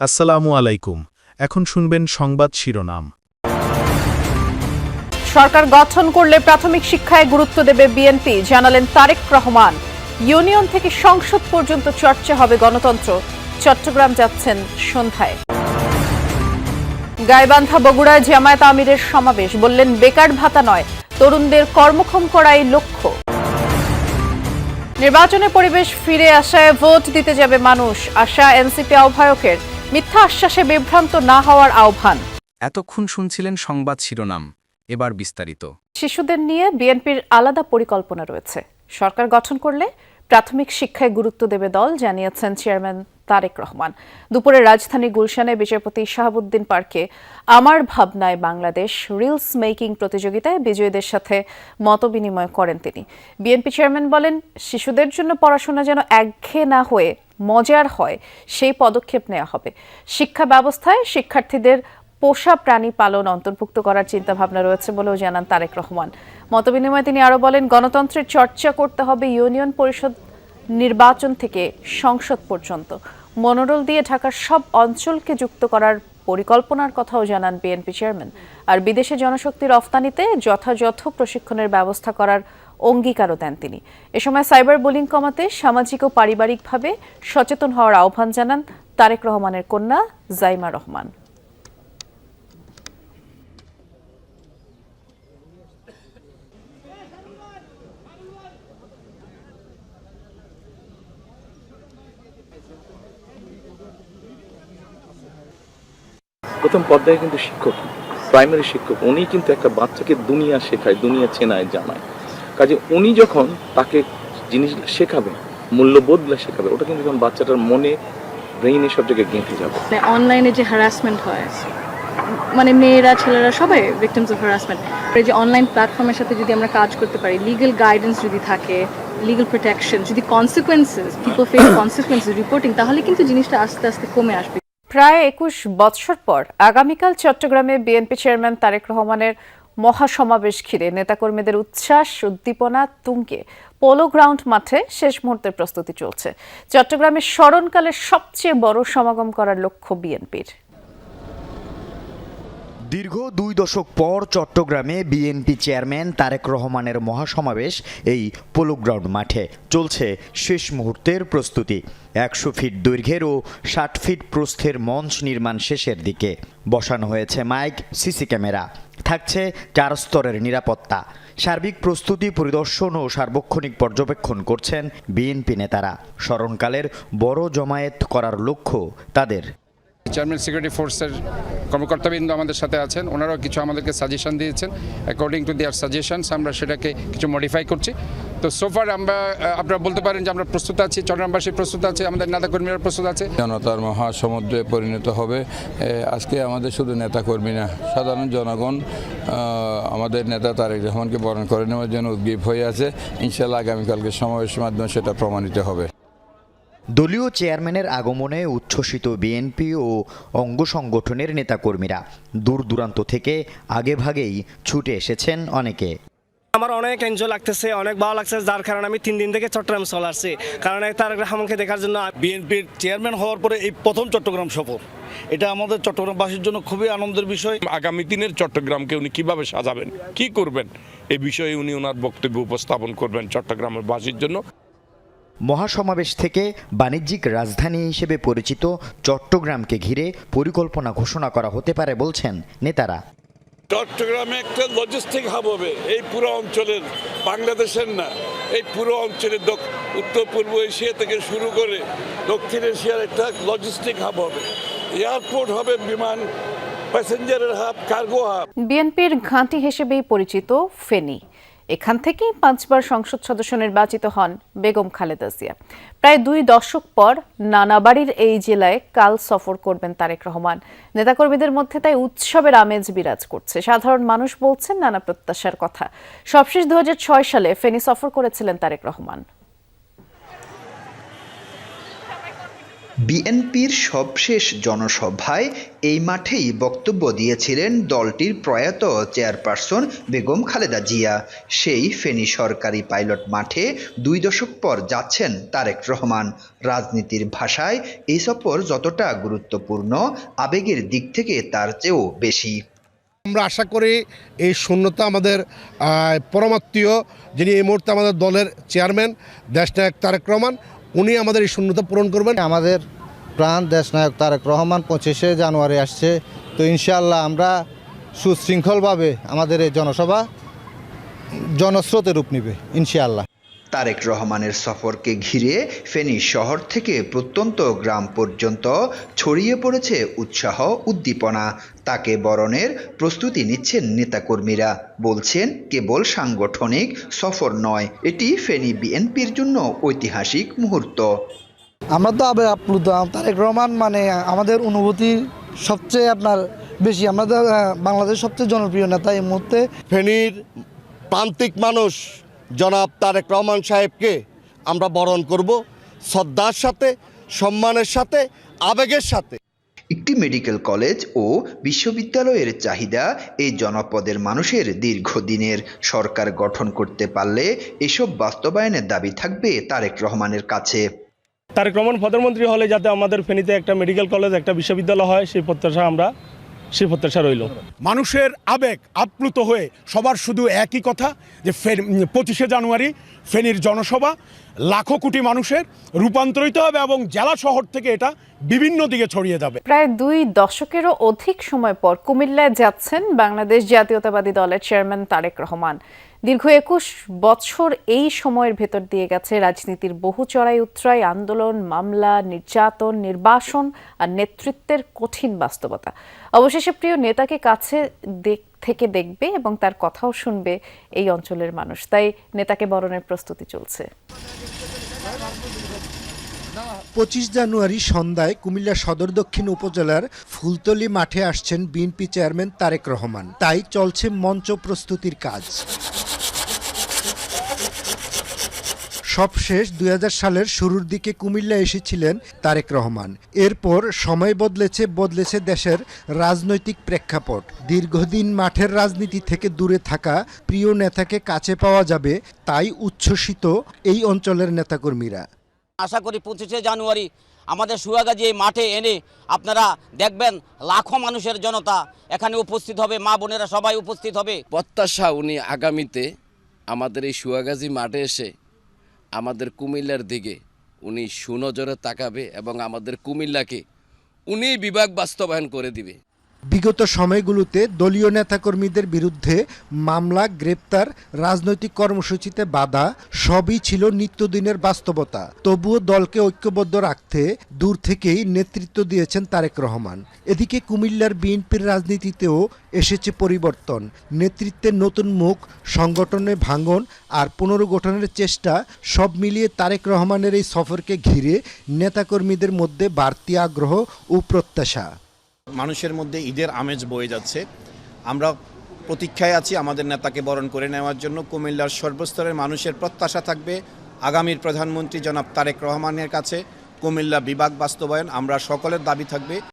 আসসালামু আলাইকুম। এখন শুনবেন সংবাদ শিরোনাম। সরকার গঠন করলে প্রাথমিক শিক্ষায় গুরুত্ব দেবে বিএনপি, জানালেন তারেক রহমান। ইউনিয়ন থেকে সংসদ পর্যন্ত চর্চা হবে গণতন্ত্র। চট্টগ্রাম যাচ্ছেন সন্ধ্যায়। গাইবান্ধা বগুড়ায় জামায়াত আমিরের সমাবেশ, বললেন বেকার ভাতা নয়, তরুণদের কর্মক্ষম করাই লক্ষ্য। নির্বাচনে পরিবেশ ফিরে আসায় ভোট দিতে যাবে মানুষ, আশা এনসিপি আহ্বায়কের। মিথ্যা আশ্বাসে বিভ্রান্ত না হওয়ার আহ্বান। এতক্ষণ শুনছিলেন সংবাদ শিরোনাম, এবার বিস্তারিত। শিশুদের নিয়ে বিএনপির আলাদা পরিকল্পনা রয়েছে। সরকার গঠন করলে প্রাথমিক শিক্ষায় গুরুত্ব দেবে দল, জানিয়েছেন চেয়ারম্যান তারেক রহমান। দুপুরে রাজধানী গুলশানে বিচারপতি শাহাবুদ্দিন পার্কে আমার ভাবনায় বাংলাদেশ রিলস মেকিং প্রতিযোগিতায় বিজয়ীদের সাথে মতবিনিময় করেন তিনি। বিএনপি চেয়ারম্যান বলেন, শিশুদের জন্য পড়াশোনা যেন একঘেয়ে না হয়ে মজার হয়, সেই পদক্ষেপ নেওয়া হবে। শিক্ষা ব্যবস্থায় শিক্ষার্থীদের পোষা প্রাণী পালন অন্তর্ভুক্ত করার চিন্তাভাবনা রয়েছে বলেও জানান তারেক রহমান। মতবিনিময়ে তিনি আরও বলেন, গণতন্ত্রের চর্চা করতে হবে ইউনিয়ন পরিষদ নির্বাচন থেকে সংসদ পর্যন্ত। মনোরল দিয়ে ঢাকার সব অঞ্চলকে যুক্ত করার পরিকল্পনার কথাও জানান বিএনপি চেয়ারম্যান। আর বিদেশে জনশক্তি রফতানিতে যথাযথ প্রশিক্ষণের ব্যবস্থা করার অঙ্গীকারও দেন তিনি। এ সময় সাইবার বুলিং কমাতে সামাজিক ও পারিবারিকভাবে সচেতন হওয়ার আহ্বান জানান তারেক রহমানের কন্যা জাইমা রহমান। প্রথম পর্যায়ে কিন্তু শিক্ষক, প্রাইমারি শিক্ষক, উনি কিন্তু একটা বাচ্চাকে দুনিয়া শেখায়, দুনিয়া চেনায়, জানায়। কাজে উনি যখন তাকে জিনিস শেখাবেন, মূল্যবোধগুলো শেখাবে, ওটা কিন্তু যখন বাচ্চাটার মনে, ব্রেইনে সব জায়গায় গেঁথে যাবে। অনলাইনে যে হ্যারাসমেন্ট হয়, মানে মেয়েরা ছেলেরা সবাই ভিকটিমস অফ হ্যারাসমেন্ট, এই যে অনলাইন প্ল্যাটফর্মের সাথে যদি আমরা কাজ করতে পারি, লিগ্যাল গাইডেন্স যদি থাকে, লিগ্যাল প্রোটেকশন, যদি consequences, people face consequences reporting, তাহলে কিন্তু জিনিসটা আস্তে আস্তে কমে আসবে। প্রায় ২১ বছর পর আগামীকাল চট্টগ্রামে বিএনপি চেয়ারম্যান তারেক রহমানের মহাসমাবেশ ঘিরে নেতাকর্মীদের উচ্ছ্বাস উদ্দীপনা তুঙ্গে পোলো গ্রাউন্ড মাঠে শেষ মুহূর্তের প্রস্তুতি চলছে। চট্টগ্রামের স্মরণকালের সবচেয়ে বড় সমাগম করার লক্ষ্য বিএনপির। দীর্ঘ ২ দশক পর চট্টগ্রামে বিএনপি চেয়ারম্যান তারেক রহমানের মহাসমাবেশ এই পোলো গ্রাউন্ড মাঠে চলছে শেষ মুহূর্তের প্রস্তুতি। ১০০ ফিট দৈর্ঘ্যের ও ৬০ ফিট প্রস্থের মঞ্চ নির্মাণ শেষের দিকে। বসানো হয়েছে মাইক, সিসি ক্যামেরা, থাকছে ৪ স্তরের নিরাপত্তা। সার্বিক প্রস্তুতি পরিদর্শন ও সার্বক্ষণিক পর্যবেক্ষণ করছেন বিএনপি নেতারা। স্মরণকালের বড় জমায়েত করার লক্ষ্য তাদের। চেয়ারম্যান সিকিউরিটি ফোর্সের কর্মকর্তাবৃন্দ আমাদের সাথে আছেন, ওনারাও কিছু আমাদেরকে সাজেশন দিয়েছেন। অ্যাকর্ডিং টু দেয়ার সাজেশনস আমরা সেটাকে কিছু মডিফাই করছি। তো সোফার আপনারা বলতে পারেন যে আমরা প্রস্তুত আছি, চট্টগ্রামবাসী প্রস্তুত আছে, আমাদের নেতাকর্মীরা প্রস্তুত আছে। জনতার মহাসমুদ্রে পরিণত হবে। আজকে আমাদের শুধু নেতাকর্মী না, সাধারণ জনগণ আমাদের নেতা তারেক রহমানকে বরণ করে নেওয়ার জন্য উদ্গ্রীব হয়ে আছে। ইনশাআল্লাহ আগামীকালকে সমাবেশের মাধ্যমে সেটা প্রমাণিত হবে। দলীয় চেয়ারম্যানের আগমনে উচ্ছ্বসিত বিএনপি ও অঙ্গ সংগঠনের নেতাকর্মীরা। দূর দূরান্ত থেকে আগেভাগেই ছুটে এসেছেন অনেকে। আমার অনেক এনজয় লাগতেছে, অনেক ভালো লাগছে, যার কারণে আমি ৩ দিন থেকে চট্টগ্রাম চলে আসছি, কারণ তারেক রহমানকে দেখার জন্য। বিএনপির চেয়ারম্যান হওয়ার পরে এই প্রথম চট্টগ্রাম সফর, এটা আমাদের চট্টগ্রামবাসীর জন্য খুবই আনন্দের বিষয়। আগামী দিনের চট্টগ্রামকে উনি কিভাবে সাজাবেন, কি করবেন, এই বিষয়ে উনি ওনার বক্তব্য উপস্থাপন করবেন চট্টগ্রামের বাসীর জন্য। মহাসমাবেশ থেকে বাণিজ্যিক রাজধানী হিসেবে পরিচিত চট্টগ্রামকে ঘিরে পরিকল্পনা ঘোষণা করা হতে পারে বলছেন নেতারা। চট্টগ্রামে একটা লজিস্টিক হাব হবে, এই পুরো অঞ্চলের, বাংলাদেশের না, এই পুরো অঞ্চলের উত্তর পূর্ব এশিয়া থেকে শুরু করে দক্ষিণ এশিয়ার একটা লজিস্টিক হাব হবে। এয়ারপোর্ট হবে, বিমান, প্যাসেঞ্জারের হাব, কার্গো হাব। বিএনপির ঘাঁটি হিসেবেই পরিচিত ফেনী। এখান থেকেই ৫বার সংসদ সদস্য নির্বাচিত হন বেগম খালেদা জিয়া। প্রায় ২ দশক পর নানাবাড়ির এই জেলায় কাল সফর করবেন তারেক রহমান। নেতাকর্মীদের মধ্যে তাই উৎসবের আমেজ বিরাজ করছে। সাধারণ মানুষ বলছেন নানা প্রত্যাশার কথা। সবশেষ ২০০৬ সালে ফেনী সফর করেছিলেন তারেক রহমান। বিএনপির সবশেষ জনসভায় এই মাঠেই বক্তব্য দিয়েছিলেন দলটির প্রয়াত চেয়ারপারসন বেগম খালেদা জিয়া। সেই ফেনী সরকারি পাইলট মাঠে 2 দশক পর যাচ্ছেন তারেক রহমান। রাজনীতির ভাষায় এই সফর যতটা গুরুত্বপূর্ণ, আবেগের দিক থেকে তার চেয়েও বেশি। আমরা আশা করি এই শূন্যতা আমাদের পরমাত্মীয়, যিনি এই মুহূর্তে আমাদের দলের চেয়ারম্যান দেশনায়ক তারেক রহমান, উনি আমাদের এই শূন্যতা পূরণ করবেন। আমাদের প্রাণ দেশনায়ক তারেক রহমান 25শে জানুয়ারি আসছে, তো ইনশাআল্লাহ আমরা সুশৃঙ্খলভাবে আমাদের এই জনসভা জনস্রোতে রূপ নেবে ইনশাআল্লাহ। তারেক রহমানের সফরকে ঘিরে ফেনী শহর থেকে প্রত্যন্ত গ্রাম পর্যন্ত ছড়িয়ে পড়েছে উৎসাহ উদ্দীপনা। তাকে বরণের প্রস্তুতি নিচ্ছেন নেতাকর্মীরা। বলছেন, কেবল সাংগঠনিক সফর নয়, এটি ফেনী বিএনপির জন্য ঐতিহাসিক মুহূর্ত। আমরা তো আপ্লুত। তারেক রহমান মানে আমাদের অনুভূতি সবচেয়ে বেশি। আমরা তো বাংলাদেশের সবচেয়ে জনপ্রিয় নেতা এই মুহূর্তে। ফেনীর প্রান্তিক মানুষ জনাব তারেক রহমান সাহেবকে আমরা বরণ করব শ্রদ্ধার সাথে, সম্মানের সাথে, আবেগের সাথে। একটি মেডিকেল কলেজ ও বিশ্ববিদ্যালয়ের চাহিদা এই জনপদের মানুষের দীর্ঘদিনের। সরকার গঠন করতে পারলে এসব বাস্তবায়নের দাবি থাকবে তারেক রহমানের কাছে। তারেক রহমান প্রধানমন্ত্রী হলে যাতে আমাদের ফেনীতে একটা মেডিকেল কলেজ, একটা বিশ্ববিদ্যালয় হয়, সেই প্রত্যাশা রইল। মানুষের আবেগ আপ্লুত হয়ে সবার শুধু একই কথা যে 25শে জানুয়ারি ফেনীর জনসভা লাখো কোটি মানুষের রূপান্তরিত হবে এবং জেলা শহর থেকে এটা বিভিন্ন দিকে ছড়িয়ে যাবে। প্রায় 2 দশকেরও অধিক সময় পর কুমিল্লায় যাচ্ছেন বাংলাদেশ জাতীয়তাবাদী দলের চেয়ারম্যান তারেক রহমান। দীর্ঘ 21 বছর এই সময়ের ভেতর দিয়ে গেছে রাজনীতির বহু চড়াই উতরাই, আন্দোলন, মামলা, নির্যাতন, নির্বাসন আর নেতৃত্বের কঠিন বাস্তবতা। অবশেষে প্রিয় নেতাকে কাছে থেকে দেখবে এবং তার কথাও শুনবে এই অঞ্চলের মানুষ। তাই নেতাকে বরণের প্রস্তুতি চলছে। 25 জানুয়ারি সন্ধ্যায় কুমিল্লা সদর দক্ষিণ উপজেলার ফুলতলী মাঠে আসছেন বিএনপি চেয়ারম্যান তারেক রহমান। তাই চলছে মঞ্চ প্রস্তুতির কাজ। সবশেষ 2000 সালের শুরুর দিকে কুমিল্লা এসেছিলেন তারেক রহমান। এরপর সময় বদলেছে দেশের রাজনৈতিক প্রেক্ষাপট। দীর্ঘদিন মাঠের রাজনীতি থেকে দূরে থাকা প্রিয় নেতাকে কাছে পাওয়া যাবে, তাই উচ্ছ্বসিত এই অঞ্চলের নেতাকর্মীরা। আশা করি 25শে জানুয়ারি আমাদের সুয়াগাজী এই মাঠে এনে আপনারা দেখবেন লাখো মানুষের জনতা এখানে উপস্থিত হবে, মা বোনেরা সবাই উপস্থিত হবে। প্রত্যাশা উনি আগামীতে আমাদের এই সুয়াগাজী মাঠে এসে আমাদের কুমিল্লার দিকে উনি সুনজরে তাকাবে এবং আমাদের কুমিল্লাকে উনি বিভাগ বাস্তবায়ন করে দিবে। বিগত সময়গুলোতে দলীয় নেতাকর্মীদের বিরুদ্ধে মামলা, গ্রেপ্তার, রাজনৈতিক কর্মসূচিতে বাধা সবই ছিল নিত্যদিনের বাস্তবতা। তবুও দলকে ঐক্যবদ্ধ রাখতে দূর থেকেই নেতৃত্ব দিয়েছেন তারেক রহমান। এদিকে কুমিল্লার বিএনপির রাজনীতিতেও এসেছে পরিবর্তন। নেতৃত্বের নতুন মুখ, সংগঠনে ভাঙন আর পুনর্গঠনের চেষ্টা, সব মিলিয়ে তারেক রহমানের এই সফরকে ঘিরে নেতাকর্মীদের মধ্যে বাড়তি আগ্রহ ও প্রত্যাশা। মানুষের মধ্যে ঈদের আমেজ বয়ে যাচ্ছে। আমরা প্রতীক্ষায় আছি আমাদের নেতাকে বরণ করে নেওয়ার জন্য। কুমিল্লার সর্বস্তরের মানুষের প্রত্যাশা থাকবে আগামীর প্রধানমন্ত্রী জনাব তারেক রহমানের কাছে কুমিল্লা বিভাগ বাস্তবায়ন। আমরা সকলের দাবি থাকবে